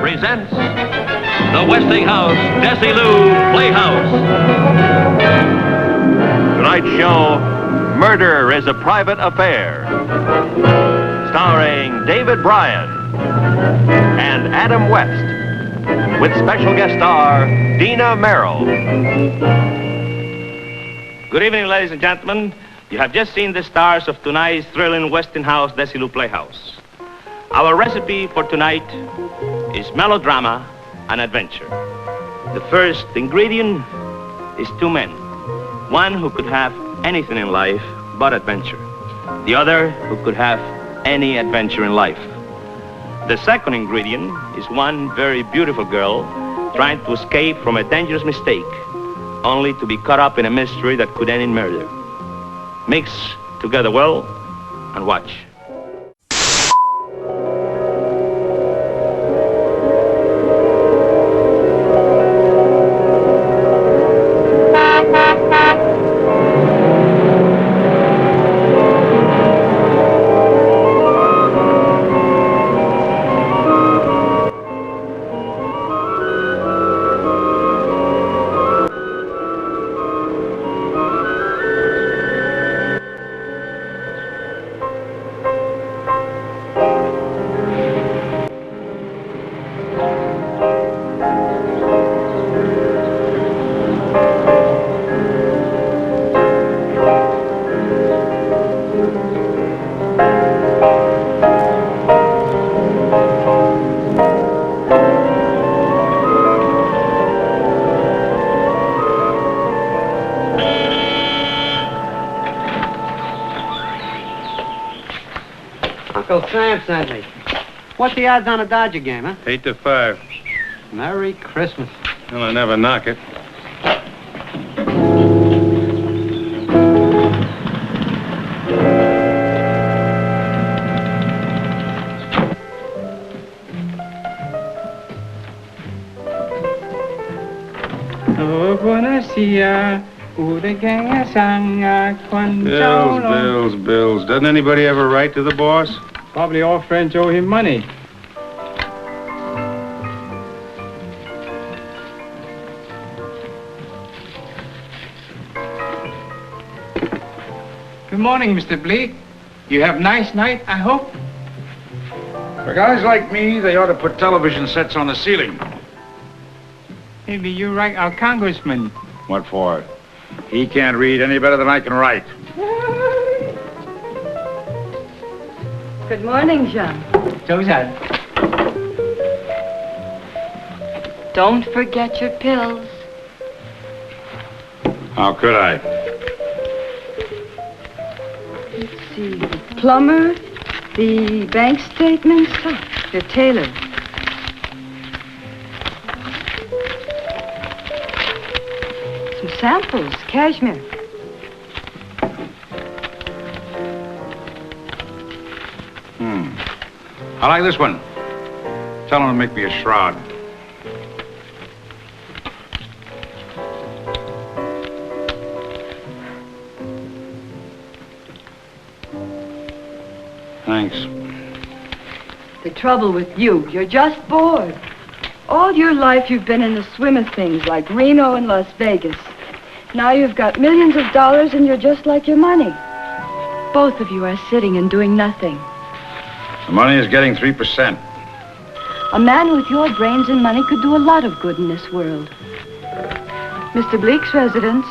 presents the Westinghouse Desilu Playhouse. Tonight's show, Murder is a Private Affair, starring David Bryan and Adam West, with special guest star Dina Merrill. Good evening, ladies and gentlemen. You have just seen the stars of tonight's thrilling Westinghouse Desilu Playhouse. Our recipe for tonight is melodrama and adventure. The first ingredient is two men. One who could have anything in life but adventure. The other who could have any adventure in life. The second ingredient is one very beautiful girl trying to escape from a dangerous mistake, only to be caught up in a mystery that could end in murder. Mix together well and watch. Uncle Sam sent me. What's the odds on a Dodger game, huh? 8-5. Merry Christmas. Well, I never knock it. Oh, buonasera. Bills. Doesn't anybody ever write to the boss? Probably all friends owe him money. Good morning, Mr. Bleak. You have a nice night, I hope? For guys like me, they ought to put television sets on the ceiling. Maybe you write our congressman. What for? He can't read any better than I can write. Good morning, Jean. Suzanne. Don't forget your pills. How could I? Let's see. The plumber, the bank statements, your tailor. Some samples, cashmere. I like this one. Tell him to make me a shroud. Thanks. The trouble with you're just bored. All your life you've been in the swim of things like Reno and Las Vegas. Now you've got millions of dollars and you're just like your money. Both of you are sitting and doing nothing. The money is getting 3%. A man with your brains and money could do a lot of good in this world. Mr. Bleak's residence.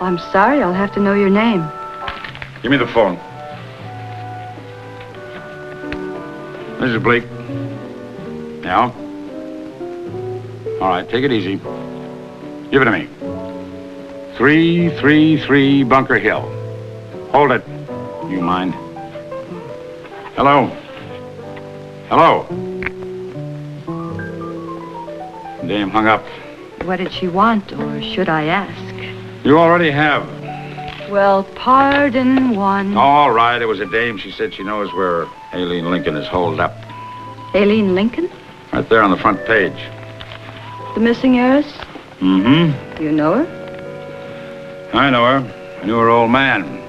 I'm sorry, I'll have to know your name. Give me the phone. Mrs. Bleak. Yeah? All right, take it easy. Give it to me. 333 Bunker Hill. Hold it. You mind? Hello? Hello? Dame hung up. What did she want, or should I ask? You already have. Well, pardon one. All right, it was a dame. She said she knows where Aileen Lincoln is holed up. Aileen Lincoln? Right there on the front page. The missing heiress? Mm-hmm. You know her? I know her. I knew her old man.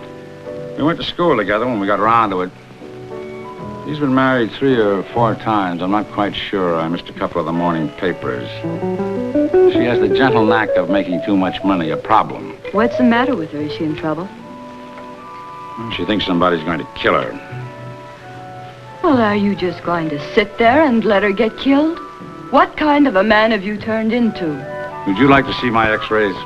We went to school together when we got around to it. He's been married 3 or 4 times. I'm not quite sure. I missed a couple of the morning papers. She has the gentle knack of making too much money a problem. What's the matter with her? Is she in trouble? She thinks somebody's going to kill her. Well, are you just going to sit there and let her get killed? What kind of a man have you turned into? Would you like to see my x-rays?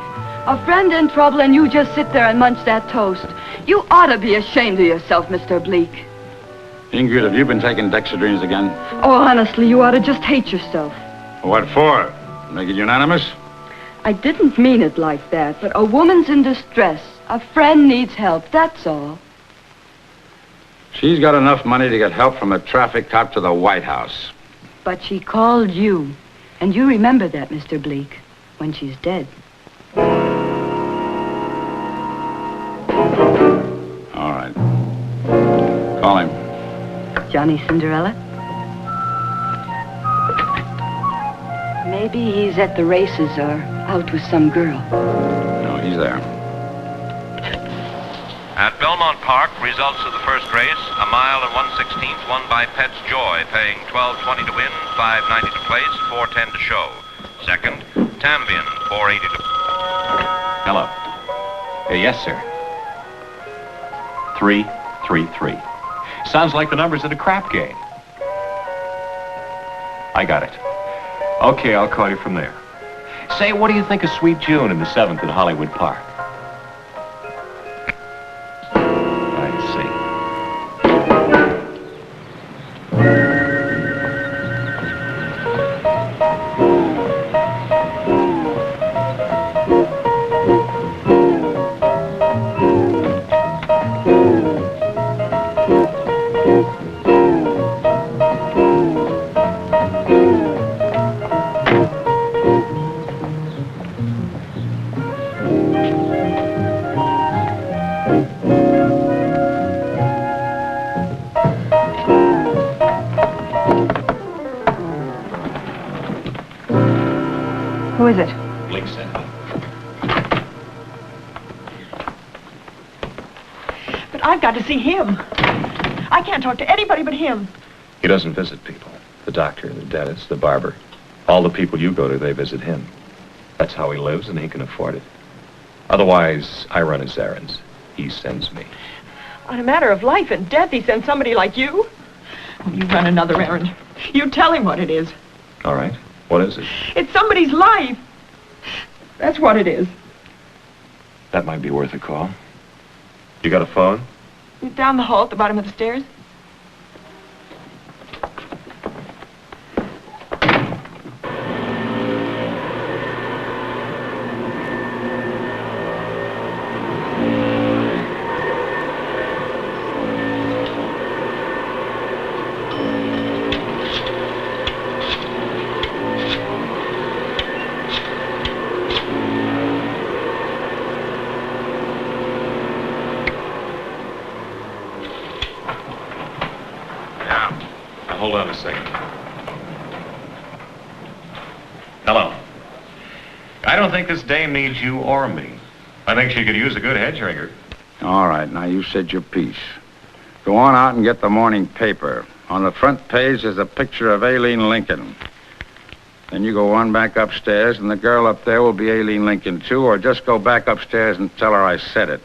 A friend in trouble and you just sit there and munch that toast. You ought to be ashamed of yourself, Mr. Bleak. Ingrid, have you been taking dexedrines again? Oh, honestly, you ought to just hate yourself. What for? Make it unanimous? I didn't mean it like that, but a woman's in distress. A friend needs help, that's all. She's got enough money to get help from a traffic cop to the White House. But she called you. And you remember that, Mr. Bleak, when she's dead. All right. Call him. Johnny Cinderella? Maybe he's at the races or out with some girl. No, he's there. At Belmont Park, results of the first race, 1 mile and 1/16 won by Pet's Joy, paying $12.20 to win, $5.90 to place, $4.10 to show. Second, Tambian, $4.80 to... Hello. Yes, sir. 333. Sounds like the numbers at a crap game. I got it. Okay, I'll call you from there. Say, what do you think of Sweet June in the 7th at Hollywood Park? I see. Who is it? Blake sent me. But I've got to see him. I can't talk to anybody but him. He doesn't visit people. The doctor, the dentist, the barber. All the people you go to, they visit him. That's how he lives, and he can afford it. Otherwise, I run his errands. He sends me. On a matter of life and death, he sends somebody like you. You run another errand. You tell him what it is. All right. What is it? It's somebody's life. That's what it is. That might be worth a call. You got a phone? Down the hall at the bottom of the stairs. Hold on a second. Hello. I don't think this dame needs you or me. I think she could use a good head shrinker. All right, now you said your piece. Go on out and get the morning paper. On the front page is a picture of Aileen Lincoln. Then you go on back upstairs, and the girl up there will be Aileen Lincoln, too, or just go back upstairs and tell her I said it.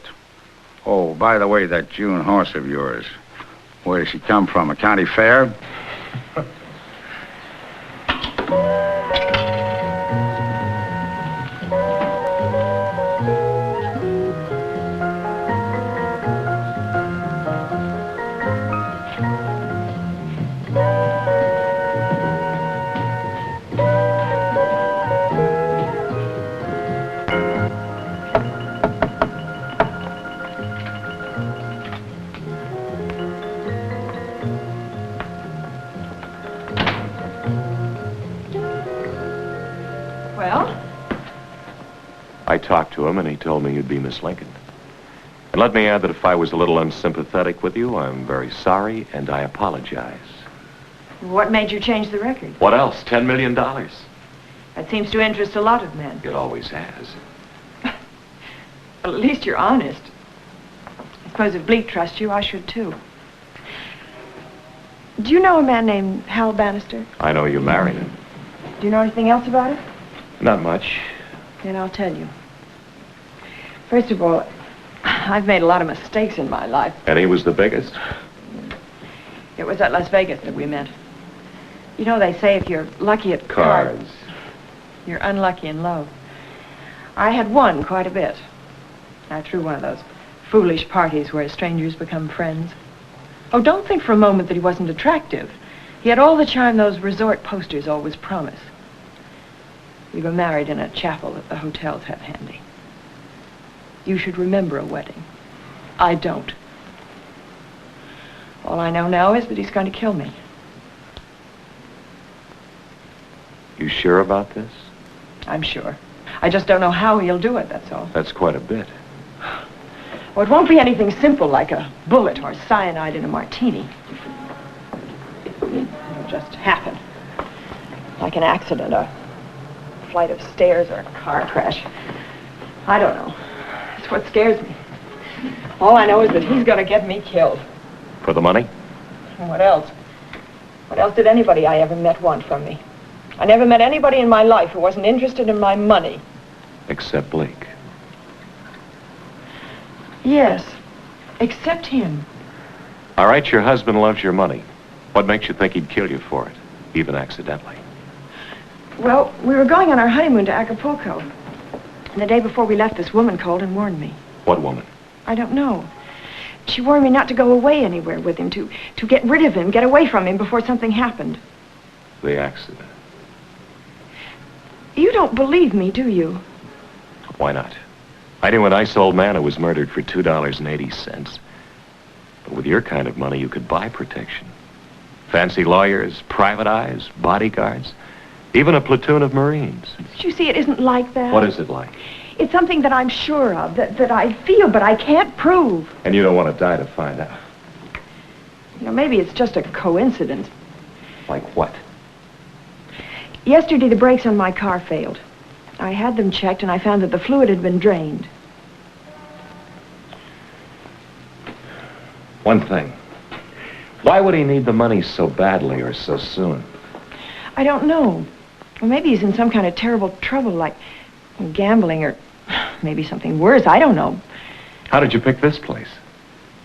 Oh, by the way, that June horse of yours, where does she come from, a county fair? I talked to him, and he told me you'd be Miss Lincoln. And let me add that if I was a little unsympathetic with you, I'm very sorry, and I apologize. What made you change the record? What else? $10 million. That seems to interest a lot of men. It always has. Well, at least you're honest. I suppose if Bleak trusts you, I should too. Do you know a man named Hal Bannister? I know you married him. Do you know anything else about it? Not much. Then I'll tell you. First of all, I've made a lot of mistakes in my life. And he was the biggest? It was at Las Vegas that we met. You know, they say if you're lucky at Cards. you're unlucky in love. I had won quite a bit. I threw one of those foolish parties where strangers become friends. Oh, don't think for a moment that he wasn't attractive. He had all the charm those resort posters always promise. We were married in a chapel that the hotels have handy. You should remember a wedding. I don't. All I know now is that he's going to kill me. You sure about this? I'm sure. I just don't know how he'll do it, that's all. That's quite a bit. Well, it won't be anything simple like a bullet or cyanide in a martini. It'll just happen. Like an accident, a flight of stairs or a car crash. I don't know. That's what scares me. All I know is that he's going to get me killed. For the money? And what else? What else did anybody I ever met want from me? I never met anybody in my life who wasn't interested in my money. Except Blake. Yes, except him. All right, your husband loves your money. What makes you think he'd kill you for it, even accidentally? Well, we were going on our honeymoon to Acapulco. And the day before we left, this woman called and warned me. What woman? I don't know. She warned me not to go away anywhere with him, to get rid of him, get away from him before something happened. The accident. You don't believe me, do you? Why not? I knew a nice old man who was murdered for $2.80. But with your kind of money, you could buy protection. Fancy lawyers, private eyes, bodyguards, even a platoon of Marines. But you see, it isn't like that. What is it like? It's something that I'm sure of, that I feel, but I can't prove. And you don't want to die to find out. You know, maybe it's just a coincidence. Like what? Yesterday, the brakes on my car failed. I had them checked, and I found that the fluid had been drained. One thing. Why would he need the money so badly or so soon? I don't know. Well, maybe he's in some kind of terrible trouble, like gambling or maybe something worse. I don't know. How did you pick this place?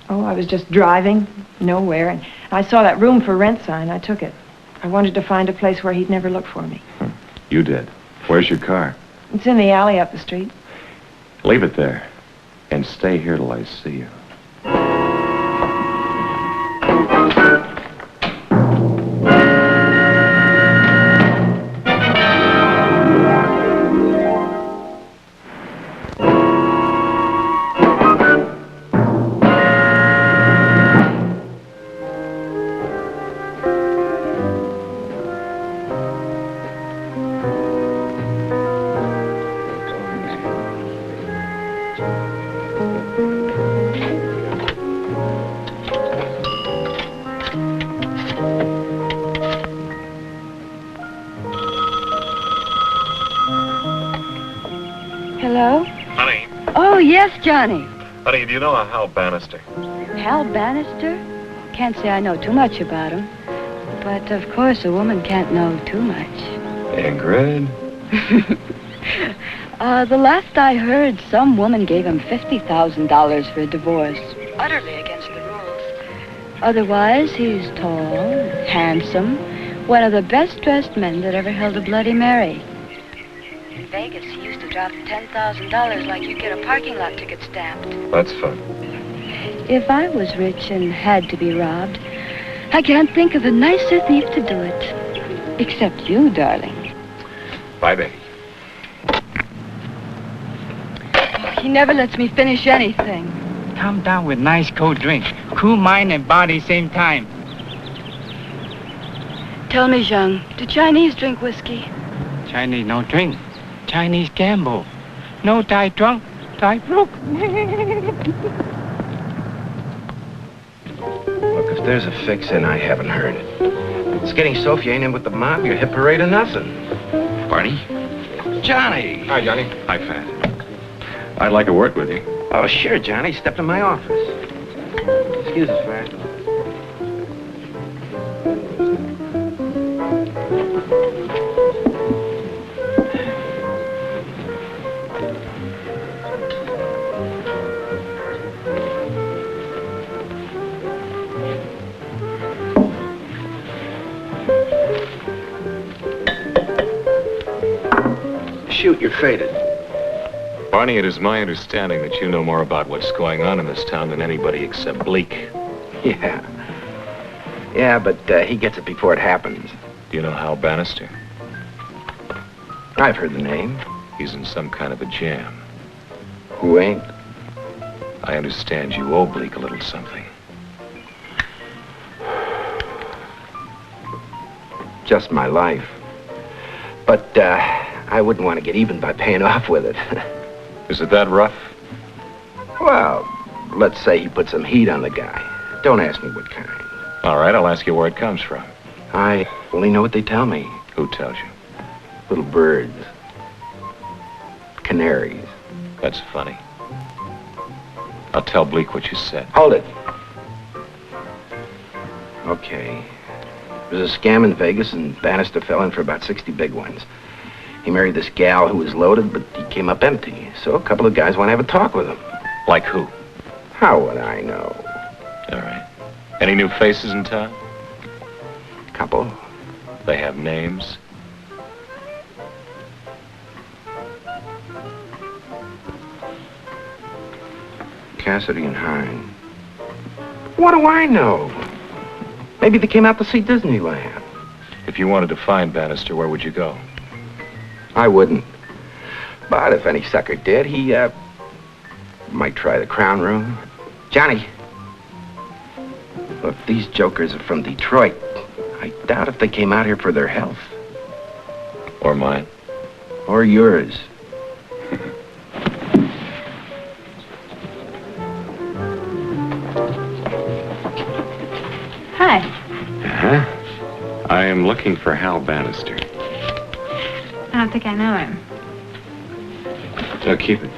Oh, I was just driving nowhere, and I saw that room for rent sign. I took it. I wanted to find a place where he'd never look for me. You did. Where's your car? It's in the alley up the street. Leave it there. And stay here till I see you. Hello? Honey. Oh, yes, Johnny. Honey, do you know a Hal Bannister? Hal Bannister? Can't say I know too much about him. But, of course, a woman can't know too much. Ingrid? The last I heard, some woman gave him $50,000 for a divorce. Utterly against the rules. Otherwise, he's tall, handsome, one of the best-dressed men that ever held a Bloody Mary. In Vegas, he used to drop $10,000 like you get a parking lot ticket stamped. That's fun. If I was rich and had to be robbed, I can't think of a nicer thief to do it. Except you, darling. Bye, baby. He never lets me finish anything. Calm down with nice cold drink. Cool mind and body same time. Tell me, Zhang, do Chinese drink whiskey? Chinese no drink. Chinese gamble. No Thai drunk, Thai broke. Look, if there's a fix-in, I haven't heard it. It's getting so if you ain't in with the mob, you're hip parade or nothing. Barney? Johnny! Hi, Johnny. Hi, Fat. I'd like to work with you. Oh, sure, Johnny. Step in my office. Excuse us, Fat. you're faded. Barney, it is my understanding that you know more about what's going on in this town than anybody except Bleak. Yeah. Yeah, but he gets it before it happens. Do you know Hal Bannister? I've heard the name. He's in some kind of a jam. Who ain't? I understand you owe Bleak a little something. Just my life. But I wouldn't want to get even by paying off with it. Is it that rough? Well, let's say he put some heat on the guy. Don't ask me what kind. All right, I'll ask you where it comes from. I only know what they tell me. Who tells you? Little birds. Canaries. That's funny. I'll tell Bleak what you said. Hold it. Okay. There was a scam in Vegas, and Bannister fell in for about 60 big ones. He married this gal who was loaded, but he came up empty. So a couple of guys want to have a talk with him. Like who? How would I know? All right. Any new faces in town? Couple. They have names? Cassidy and Hine. What do I know? Maybe they came out to see Disneyland. If you wanted to find Bannister, where would you go? I wouldn't. But if any sucker did, he, might try the Crown Room. Johnny. Look, these jokers are from Detroit. I doubt if they came out here for their health. Or mine. Or yours. Hi. Uh-huh. I am looking for Hal Bannister. I don't think I know him. So keep it.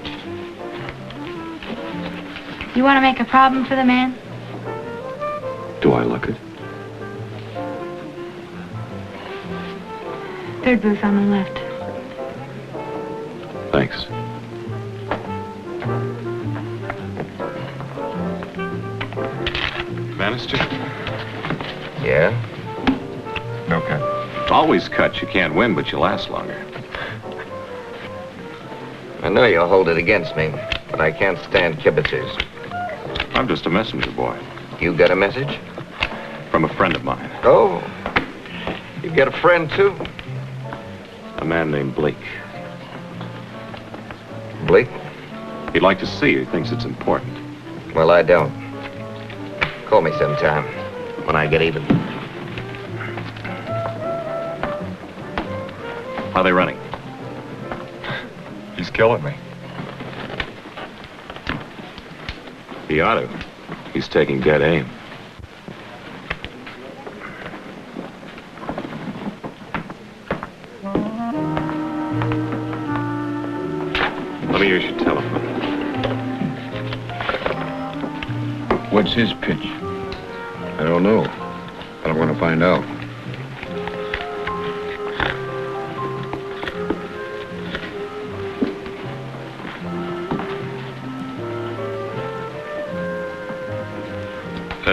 You want to make a problem for the man? Do I look it? Third booth on the left. Thanks. Bannister? Yeah? Okay. Always cut. You can't win, but you last longer. I know you'll hold it against me, but I can't stand kibitzers. I'm just a messenger boy. You got a message? From a friend of mine. Oh. You got a friend, too? A man named Blake. Blake? He'd like to see you. He thinks it's important. Well, I don't. Call me sometime, when I get even. How are they running? He's killing me. He ought to. He's taking dead aim. Let me use your telephone. What's his pitch? I don't know, but I'm going to find out.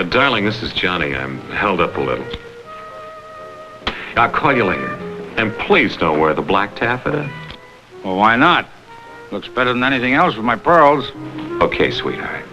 Darling, this is Johnny. I'm held up a little. I'll call you later. And please don't wear the black taffeta. Well, why not? Looks better than anything else with my pearls. Okay, sweetheart.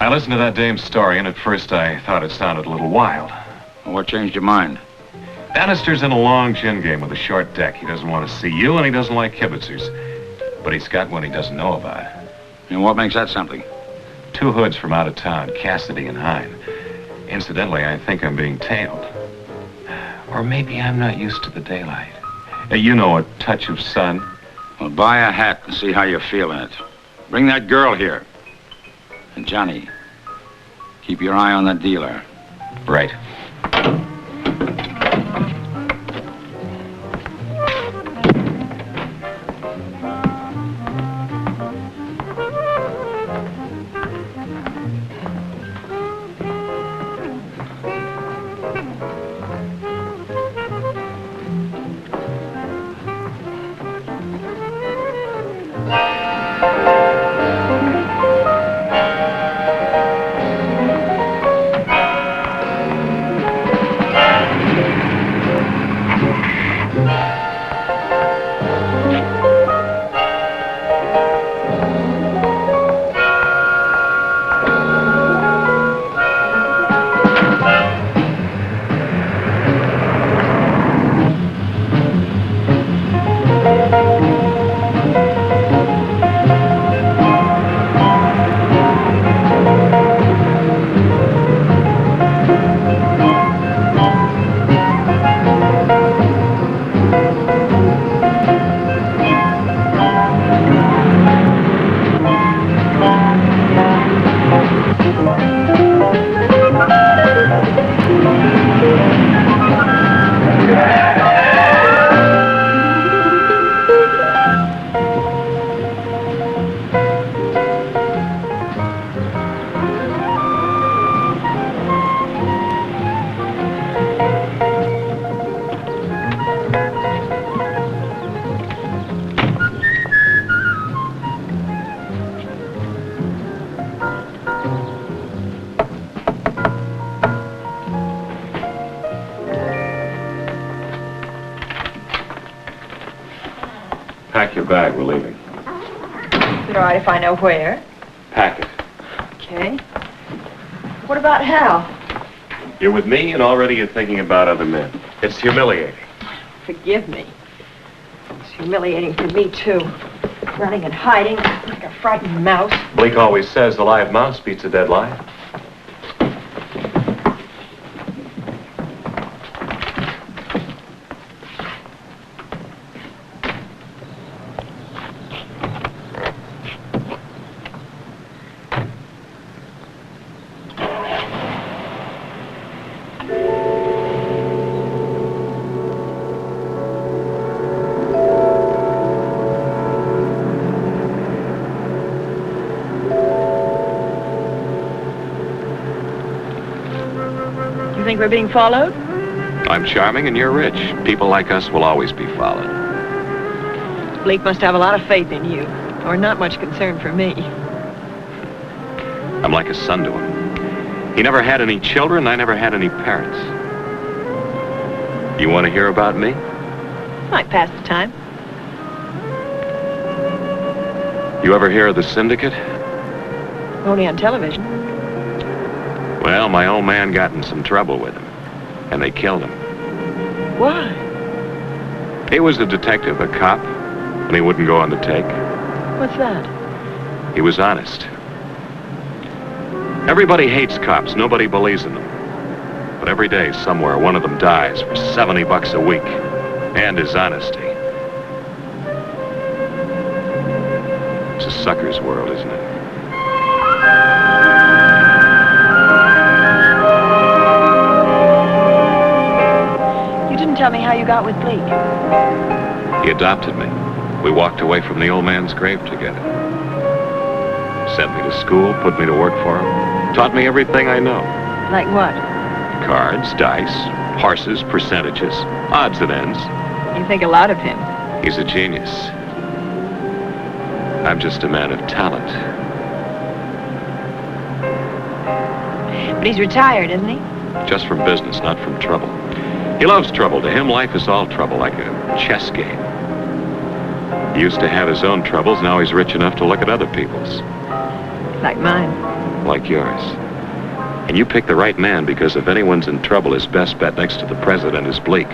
I listened to that dame's story, and at first I thought it sounded a little wild. Well, what changed your mind? Bannister's in a long gin game with a short deck. He doesn't want to see you, and he doesn't like kibitzers. But he's got one he doesn't know about. And what makes that something? Two hoods from out of town, Cassidy and Hine. Incidentally, I think I'm being tailed. Or maybe I'm not used to the daylight. You know, a touch of sun. Well, buy a hat and see how you feel in it. Bring that girl here. And Johnny, keep your eye on that dealer. Right. Pack your bag, we're leaving. Is it all right if I know where? Pack it. Okay. What about Hal? You're with me, and already you're thinking about other men. It's humiliating. Forgive me. It's humiliating for me, too. Running and hiding like a frightened mouse. Blake always says the live mouse beats a dead lion. You think we're being followed? I'm charming and you're rich. People like us will always be followed. Blake must have a lot of faith in you, or not much concern for me. I'm like a son to him. He never had any children, I never had any parents. You want to hear about me? Might pass the time. You ever hear of the syndicate? Only on television. Well, my old man got in some trouble with him, and they killed him. Why? He was a detective, a cop, and he wouldn't go on the take. What's that? He was honest. Everybody hates cops. Nobody believes in them. But every day, somewhere, one of them dies for $70 a week. And his honesty. It's a sucker's world, isn't it? You didn't tell me how you got with Blake. He adopted me. We walked away from the old man's grave together. Sent me to school, put me to work for him. Taught me everything I know. Like what? Cards, dice, horses, percentages, odds and ends. You think a lot of him. He's a genius. I'm just a man of talent. But he's retired, isn't he? Just from business, not from trouble. He loves trouble. To him, life is all trouble, like a chess game. He used to have his own troubles. Now he's rich enough to look at other people's. Like mine. Like yours. And you picked the right man, because if anyone's in trouble, his best bet next to the president is Blake.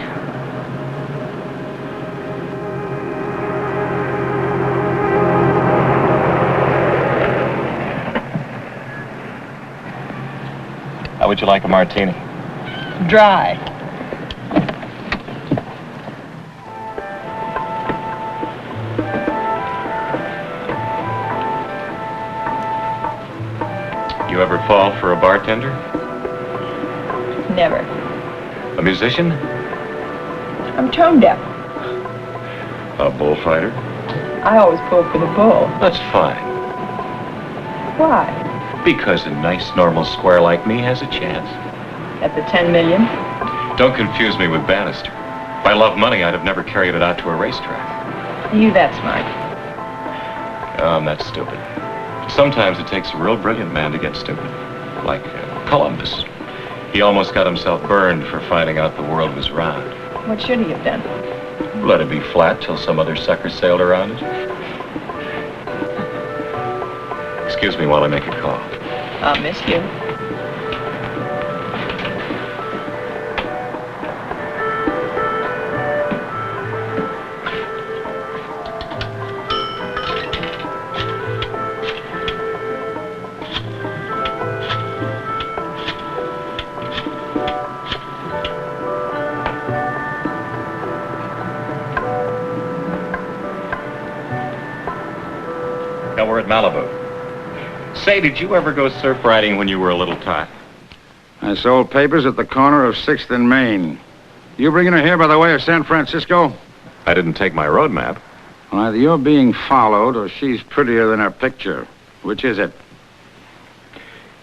How would you like a martini? Dry. You ever fall for a bartender? Never. A musician? I'm tone deaf. A bullfighter? I always pull for the bull. That's fine. Why? Because a nice, normal square like me has a chance. At the 10 million? Don't confuse me with Bannister. If I loved money, I'd have never carried it out to a racetrack. You that smart. Oh, I'm not stupid. Sometimes it takes a real brilliant man to get stupid. Like Columbus. He almost got himself burned for finding out the world was round. What should he have done? Let it be flat till some other sucker sailed around it. Excuse me while I make a call. I'll miss you. Now we're at Malibu. Say, did you ever go surf riding when you were a little tot? I sold papers at the corner of 6th and Main. You bringing her here by the way of San Francisco? I didn't take my road map. Well, either you're being followed or she's prettier than her picture. Which is it?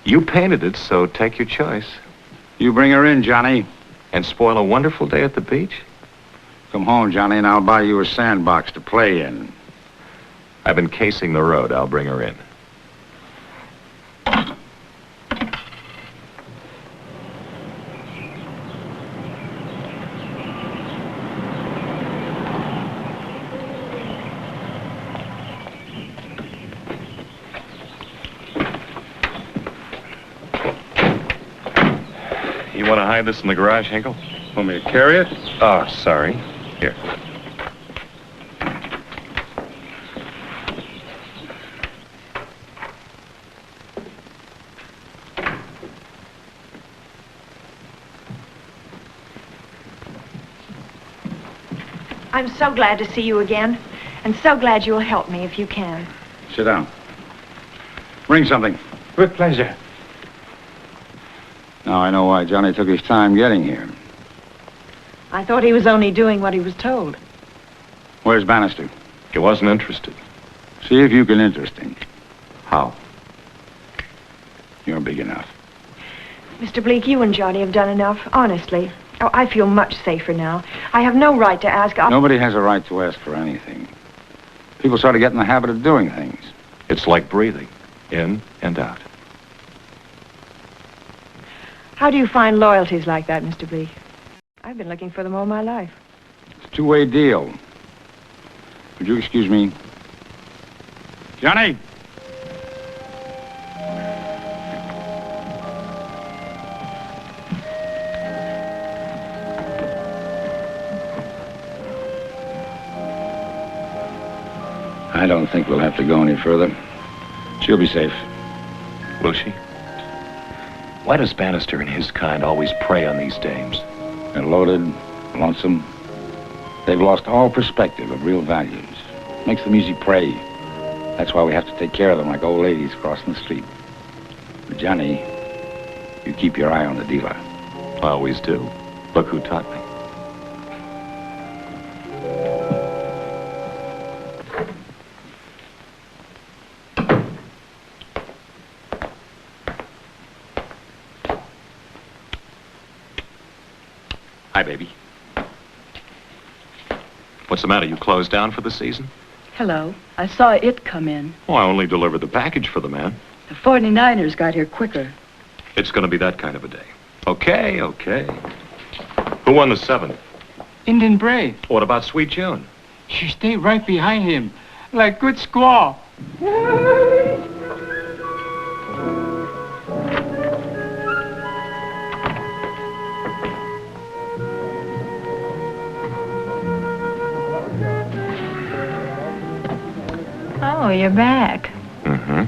You painted it, so take your choice. You bring her in, Johnny. And spoil a wonderful day at the beach? Come home, Johnny, and I'll buy you a sandbox to play in. I've been casing the road. I'll bring her in. You want to hide this in the garage, Hinkle? Want me to carry it? Oh, sorry. Here. I'm so glad to see you again, and so glad you'll help me if you can. Sit down. Bring something. With pleasure. Now I know why Johnny took his time getting here. I thought he was only doing what he was told. Where's Bannister? He wasn't interested. See if you can interest him. How? You're big enough. Mr. Bleak, you and Johnny have done enough, honestly. Oh, I feel much safer now. I have no right to ask... Nobody has a right to ask for anything. People sort of get in the habit of doing things. It's like breathing. In and out. How do you find loyalties like that, Mr. Bleak? I've been looking for them all my life. It's a two-way deal. Would you excuse me? Johnny! I don't think we'll have to go any further. She'll be safe. Will she? Why does Bannister and his kind always prey on these dames? They're loaded, lonesome. They've lost all perspective of real values. Makes them easy prey. That's why we have to take care of them like old ladies crossing the street. But Johnny, you keep your eye on the dealer. I always do. Look who taught me. Hi, baby. What's the matter? You closed down for the season? Hello. I saw it come in. Oh, I only delivered the package for the man. The 49ers got here quicker. It's going to be that kind of a day. Okay, okay. Who won the 7th? Indian Brave. What about Sweet June? She stayed right behind him, like good squaw. Oh, you're back. Mm-hmm.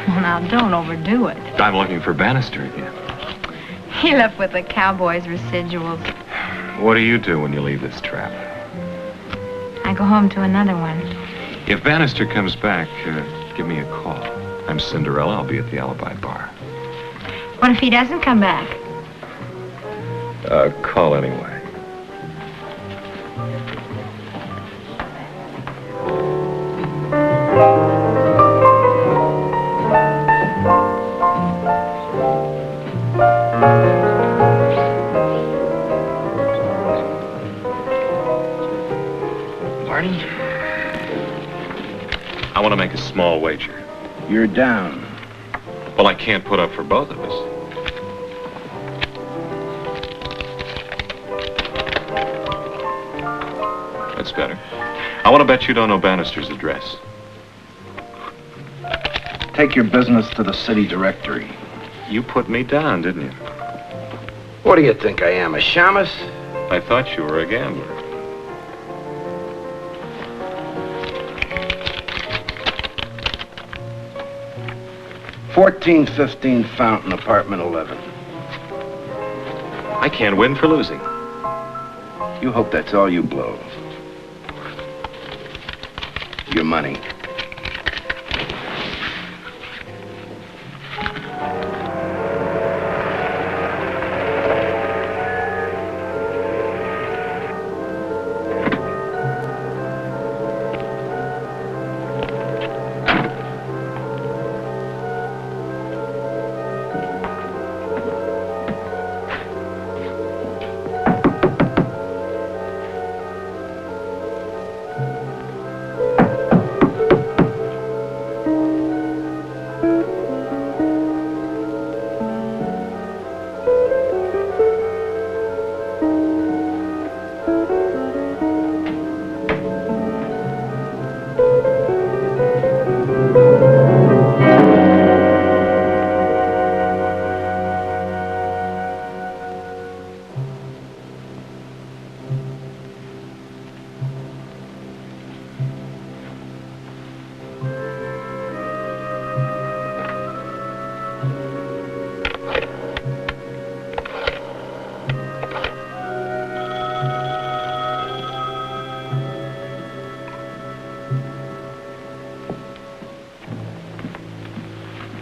Well, now, don't overdo it. I'm looking for Bannister again. He left with the Cowboys' residuals. What do you do when you leave this trap? I go home to another one. If Bannister comes back, give me a call. I'm Cinderella. I'll be at the Alibi Bar. What if he doesn't come back? Call anyway. Marty? I want to make a small wager. You're down. Well, I can't put up for both of us. That's better. I want to bet you don't know Bannister's address. Take your business to the city directory. You put me down, didn't you? What do you think I am, a shamus? I thought you were a gambler. $1415 Fountain, apartment 11. I can't win for losing. You hope that's all you blow. Your money.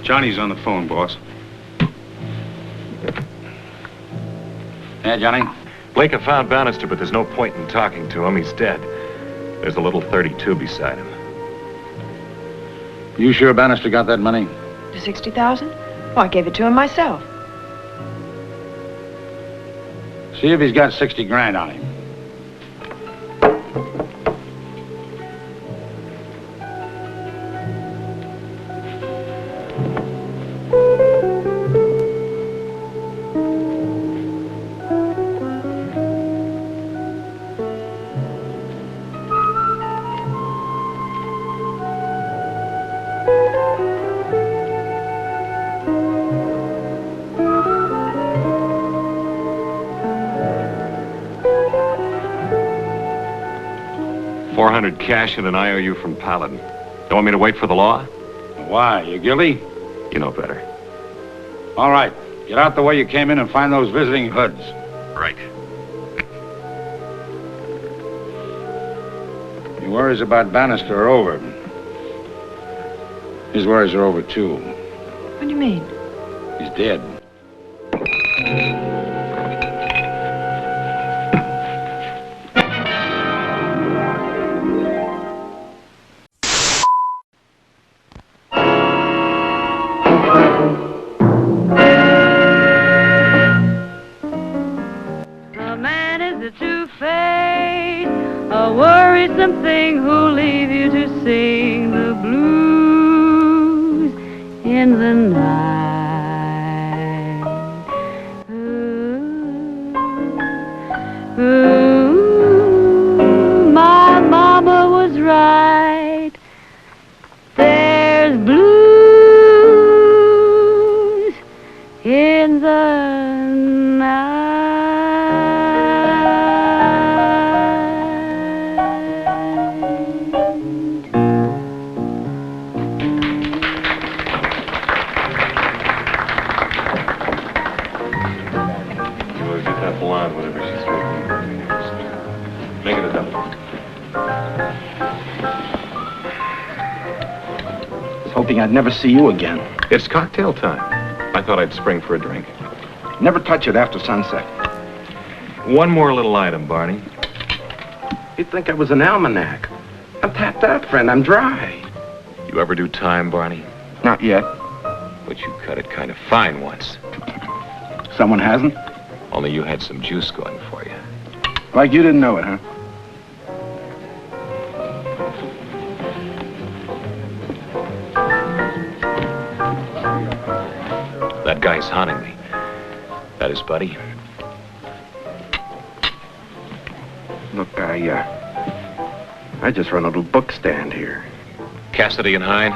Johnny's on the phone, boss. Yeah, Johnny? Blake have found Bannister, but there's no point in talking to him. He's dead. There's a little 32 beside him. You sure Bannister got that money? The 60,000? Well, I gave it to him myself. See if he's got 60 grand on him. $400 cash and an IOU from Paladin. Don't want me to wait for the law? Why? You guilty? You know better. All right. Get out the way you came in and find those visiting hoods. Right. Your worries about Bannister are over. His worries are over, too. What do you mean? He's dead. Something who'll leave you to sing the blues in the night. Ooh, ooh, my mama was right. There's blues in the night. Hoping I'd never see you again. It's cocktail time. I thought I'd spring for a drink. Never touch it after sunset. One more little item, Barney. You'd think I was an almanac. I'm tapped out, friend. I'm dry. You ever do time, Barney? Not yet. But you cut it kind of fine once. Someone hasn't? Only you had some juice going for you. Like you didn't know it, huh? That guy's haunting me. That his buddy? Look, I just run a little book stand here. Cassidy and Hine?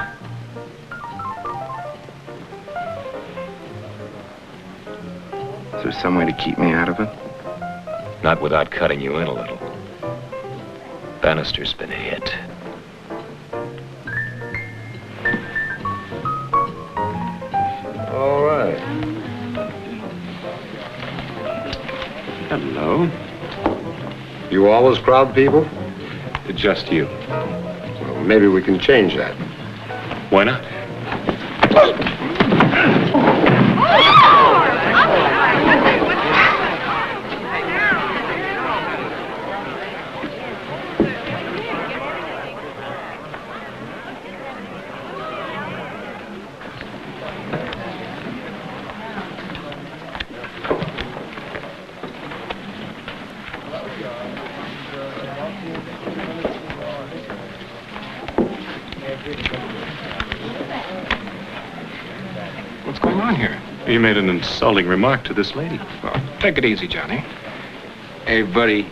Is there some way to keep me out of it? Not without cutting you in a little. Bannister's been hit. All right. Hello. You always crowd people? Just you. Well, maybe we can change that. Why not? What's going on here? You made an insulting remark to this lady. Well, take it easy, Johnny. Hey, buddy,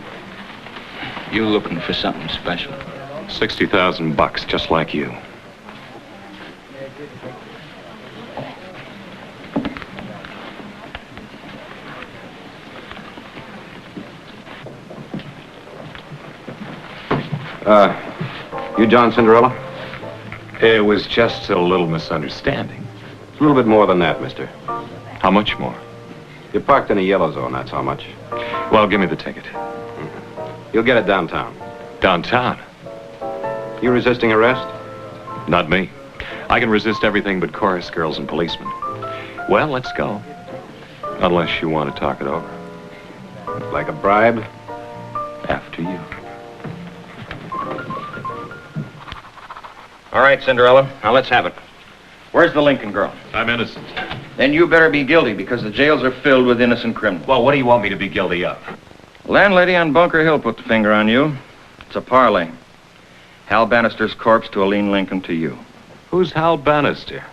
you looking for something special? $60,000, just like you. You John Cinderella? It was just a little misunderstanding. A little bit more than that, mister. How much more? You parked in a yellow zone, that's how much. Well, give me the ticket. You'll get it downtown. Downtown? You resisting arrest? Not me. I can resist everything but chorus girls and policemen. Well, let's go. Unless you want to talk it over. Like a bribe? After you. All right, Cinderella, now let's have it. Where's the Lincoln girl? I'm innocent. Then you better be guilty, because the jails are filled with innocent criminals. Well, what do you want me to be guilty of? Landlady on Bunker Hill put the finger on you. It's a parlay. Hal Bannister's corpse to Aline Lincoln to you. Who's Hal Bannister?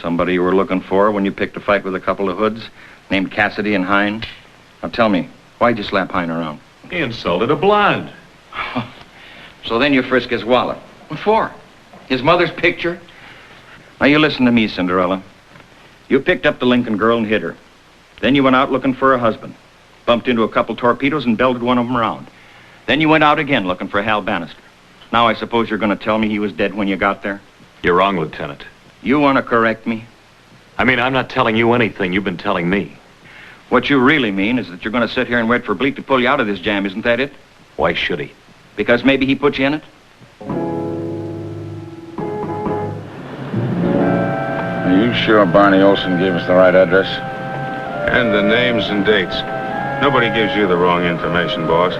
Somebody you were looking for when you picked a fight with a couple of hoods named Cassidy and Hine. Now tell me, why'd you slap Hine around? He insulted a blonde. So then you frisk his wallet. What for? His mother's picture? Now you listen to me, Cinderella. You picked up the Lincoln girl and hid her. Then you went out looking for a husband. Bumped into a couple torpedoes and belted one of them around. Then you went out again looking for Hal Bannister. Now I suppose you're going to tell me he was dead when you got there? You're wrong, Lieutenant. You want to correct me? I mean, I'm not telling you anything. You've been telling me. What you really mean is that you're going to sit here and wait for Bleak to pull you out of this jam, isn't that it? Why should he? Because maybe he put you in it? Are you sure Barney Olson gave us the right address? And the names and dates. Nobody gives you the wrong information, boss.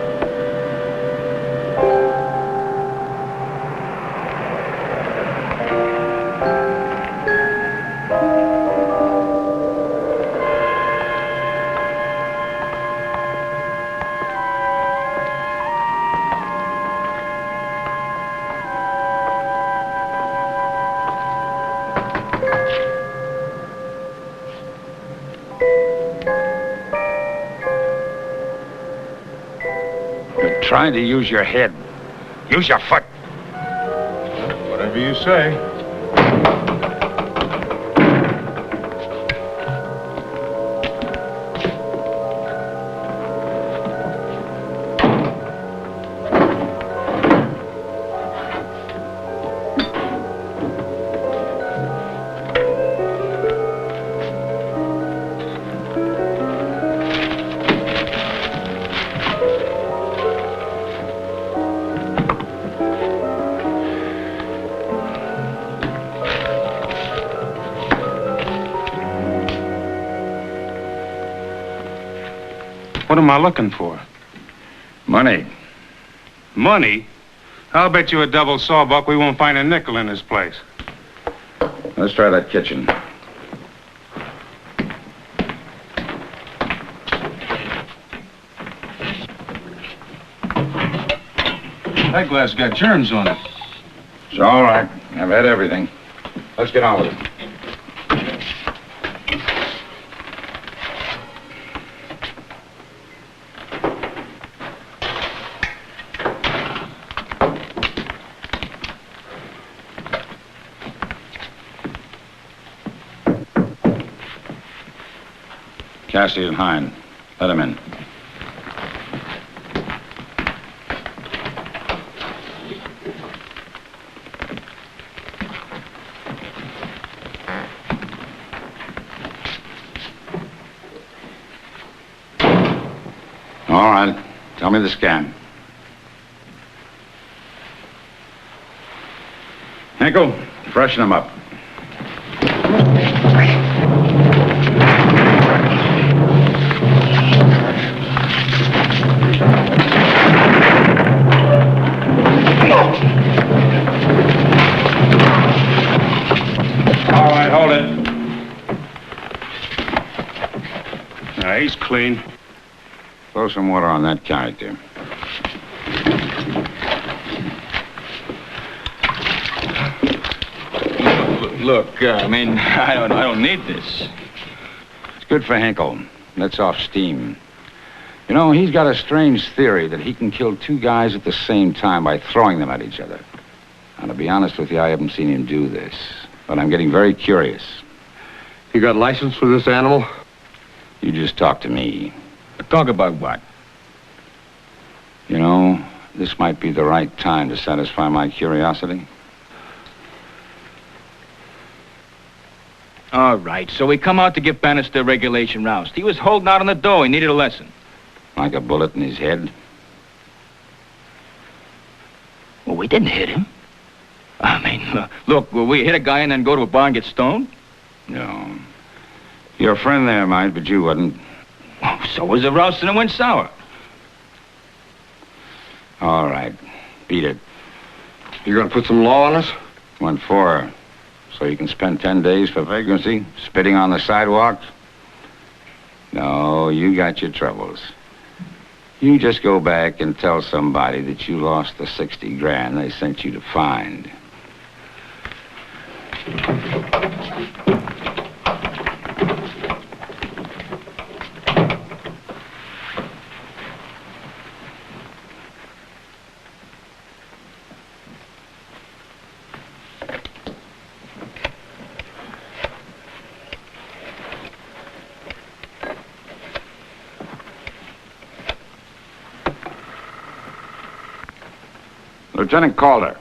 Trying to use your head. Use your foot. Whatever you say. What am I looking for? Money. Money? I'll bet you a double sawbuck we won't find a nickel in this place. Let's try that kitchen. That glass got germs on it. It's all right. I've had everything. Let's get on with it. Cassidy and Hine. Let him in. me the scan. Hinkle, freshen him up. All right, hold it. Now, he's clean. Throw some water on that character. Look, I don't need this. It's good for Hinkle. Lets off steam. You know, he's got a strange theory that he can kill two guys at the same time by throwing them at each other. Now, to be honest with you, I haven't seen him do this, but I'm getting very curious. You got license for this animal? You just talk to me. Talk about what? You know, this might be the right time to satisfy my curiosity. All right, so we come out to give Bannister a regulation roust. He was holding out on the door. He needed a lesson. Like a bullet in his head? Well, we didn't hit him. Look, will we hit a guy and then go to a bar and get stoned? No. Your friend there might, but you wouldn't. Oh, so was the roust and it went sour. All right. Beat it. You gonna put some law on us? What for? So you can spend 10 days for vagrancy, spitting on the sidewalk? No, you got your troubles. You just go back and tell somebody that you lost the 60 grand they sent you to find. Lieutenant Calder.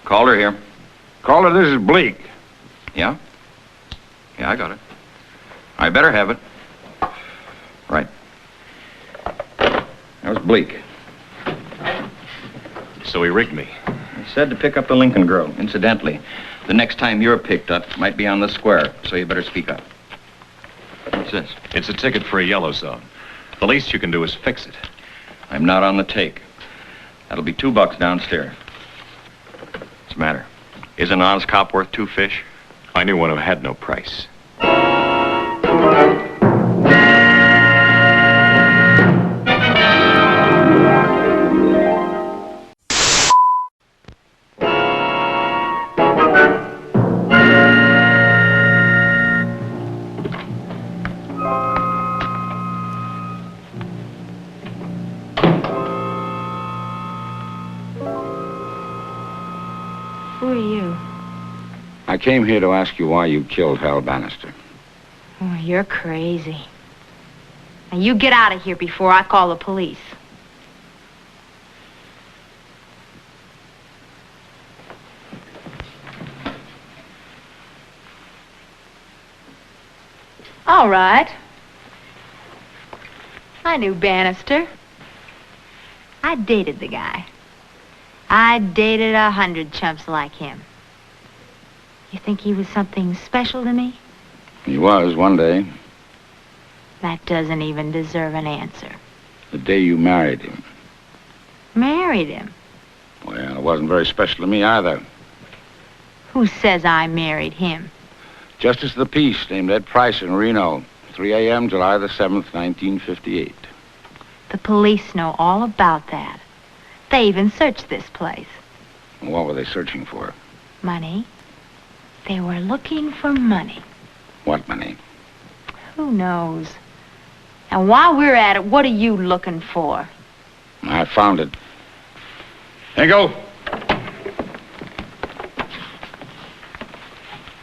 Calder here. Calder, this is Bleak. Yeah? Yeah, I got it. I better have it. Right. That was Bleak. So he rigged me. He said to pick up the Lincoln girl. Incidentally, the next time you're picked up might be on the square, so you better speak up. What's this? It's a ticket for a yellow zone. The least you can do is fix it. I'm not on the take. That'll be $2 downstairs. What's the matter? Isn't an honest cop worth 2 fish? I knew one who had no price. Who are you? I came here to ask you why you killed Hal Bannister. Oh, you're crazy. Now, you get out of here before I call the police. All right. I knew Bannister. I dated the guy. I dated 100 chumps like him. You think he was something special to me? He was one day. That doesn't even deserve an answer. The day you married him. Married him? Well, it wasn't very special to me either. Who says I married him? Justice of the Peace named Ed Price in Reno. 3 a.m., July the 7th, 1958. The police know all about that. They even searched this place. What were they searching for? Money. They were looking for money. What money? Who knows? And while we're at it, what are you looking for? I found it. Hinkle!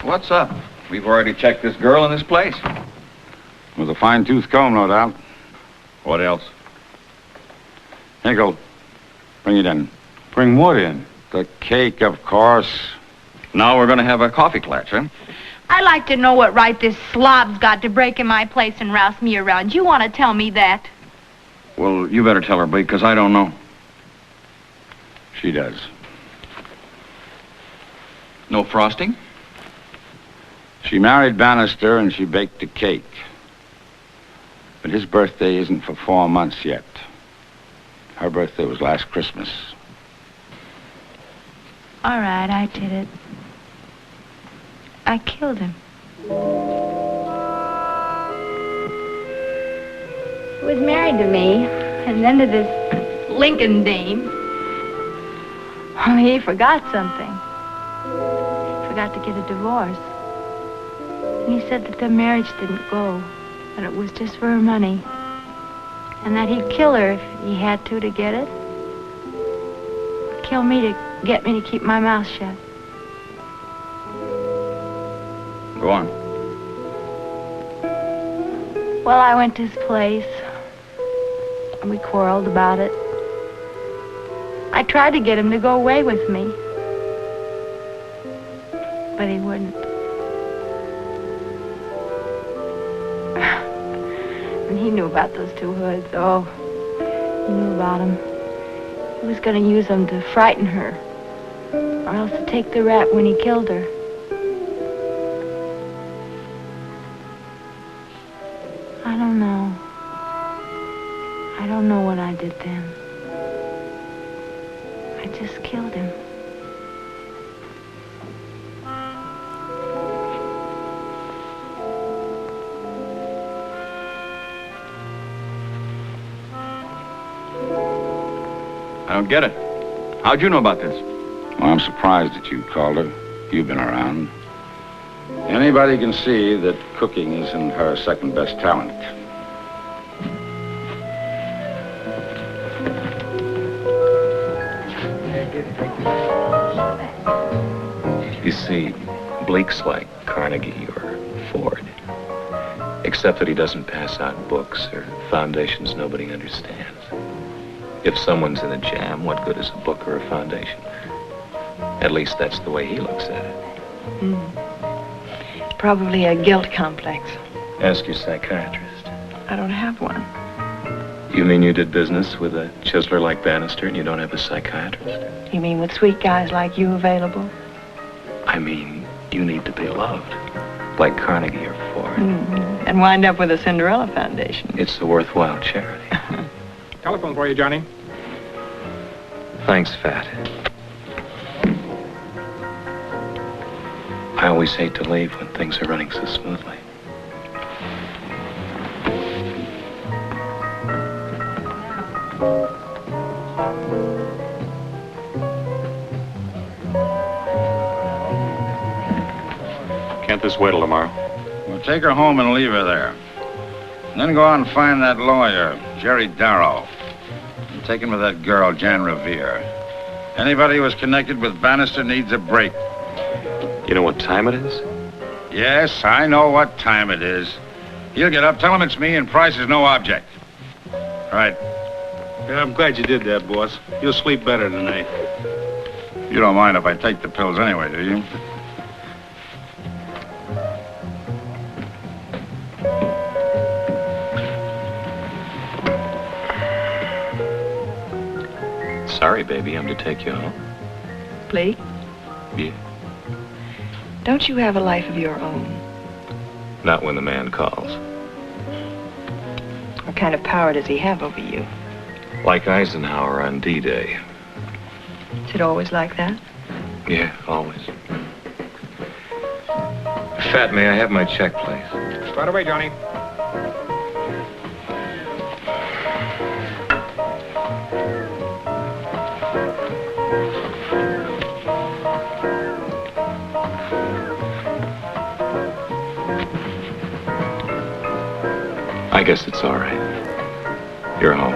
What's up? We've already checked this girl in this place. With a fine-tooth comb, no doubt. What else? Hinkle, bring it in. Bring what in? The cake, of course. Now we're going to have a coffee clutch, huh? I'd like to know what right this slob's got to break in my place and rouse me around. You want to tell me that? Well, you better tell her, Blake, because I don't know. She does. No frosting? She married Bannister and she baked a cake. But his birthday isn't for 4 months yet. Her birthday was last Christmas. All right, I did it. I killed him. He was married to me, and then to this Lincoln dame. Only he forgot something. He forgot to get a divorce. And he said that the marriage didn't go, that it was just for her money. And that he'd kill her if he had to get it. Kill me to get me to keep my mouth shut. Go on. Well, I went to his place, and we quarreled about it. I tried to get him to go away with me, but he wouldn't. And he knew about those 2 hoods. Oh, he knew about them. He was going to use them to frighten her, or else to take the rap when he killed her. I don't know. I don't know what I did then. I just killed him. I don't get it. How'd you know about this? Well, I'm surprised that you called her. You've been around. Anybody can see that cooking isn't her second best talent. You see, Blake's like Carnegie or Ford, except that he doesn't pass out books or foundations nobody understands. If someone's in a jam, what good is a book or a foundation? At least that's the way he looks at it. Probably a guilt complex. Ask your psychiatrist. I don't have one. You mean you did business with a chiseler like Bannister and you don't have a psychiatrist? You mean with sweet guys like you available? I mean, you need to be loved, like Carnegie or Ford. And wind up with a Cinderella Foundation. It's a worthwhile charity. Telephone for you, Johnny. Thanks, Fat. I always hate to leave when things are running so smoothly. Can't this wait till tomorrow? Well, take her home and leave her there. And then go out and find that lawyer, Jerry Darrow. And take him with that girl, Jan Revere. Anybody who was connected with Bannister needs a break. You know what time it is? Yes, I know what time it is. He'll get up, tell him it's me, and Price is no object. Right. Yeah, I'm glad you did that, boss. You'll sleep better tonight. You don't mind if I take the pills anyway, do you? Sorry, baby, I'm to take you home. Blake, Yeah. don't you have a life of your own? Not when the man calls. What kind of power does he have over you? Like Eisenhower on D-Day. Is it always like that? Yeah, always. Fat, may I have my check, please? Right away, Johnny. I guess it's all right. You're home.